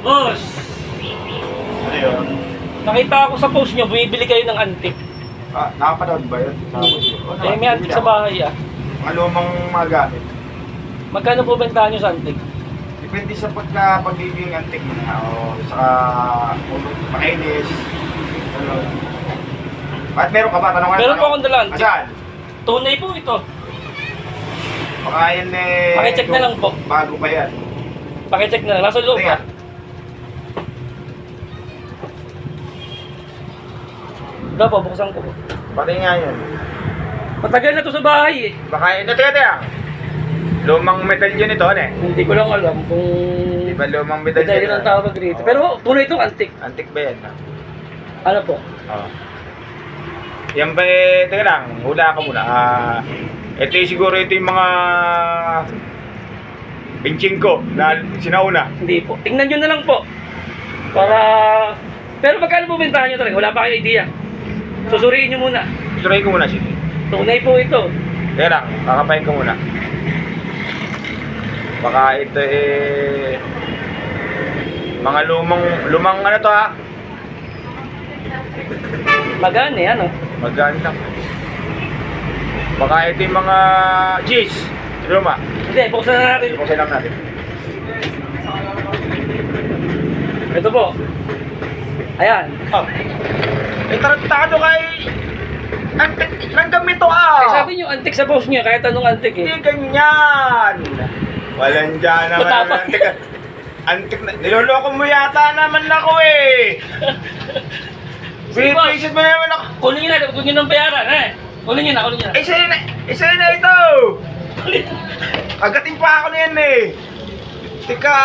Boss, Ano yun? nakita ako sa post nyo, bumibili kayo ng antik. Ah, nakapanood ba yun? Eh, may antik sa bahay ah. Mga lumang mga gamit. Magkano po bentahan nyo sa antik? Depende sa pagka-pagbibiging antik mo na. O saka makainis. Ano. Bakit meron ka ba? Tanong ka. Meron po akong dala antik. Asan? Tunay po ito. Baka yan eh. Pakicheck na lang po. Bago pa yan. Pakicheck na lang. Nasa loob Tingnan. ah. Wala po, buksan ko po. Pati nga yun. Matagal na to sa bahay eh. Baka yun. Teka. Lumang medalyon ito, ano eh? Hindi ko lang alam kung... Di ba lumang medalyon? Dahil ang tawag rito. Pero tunay itong antik. Antik ba yan? Ano po? Oo. Yan ba eh, teka lang, hula ka muna. Ito yung siguro ito yung mga pinching ko na sinauna. Hindi po. Tingnan nyo na lang po. Para... Pero magkano po bentahan nyo talaga? Wala pa kayo idea. Susuriin nyo muna. Suray ko muna, sige. Tunay po ito. Teka lang, kakapain ko muna. Baka ito eh... Mga lumang ano to ha? Magaan eh, ano? Magaan lang. Baka ito yung mga G's. Luma. Hindi, buksan na natin. Kung lang natin. Ito po. Ayan. Oh. Eh, tarantado kay... Antik ng gamit to Eh, ah! sabi nyo, antik sa post nyo, kahit anong antik eh. Hindi ganyan! Walang dyan naman Matapang. antik. Antik na... Niloloko mo yata naman ako eh! Sige, boss. Pipisit mo naman ako! Kunin nyo na, huwag nyo nang bayaran eh. Kunin nyo na. Isa na ito! Agatin pa ako na yan eh! Tika!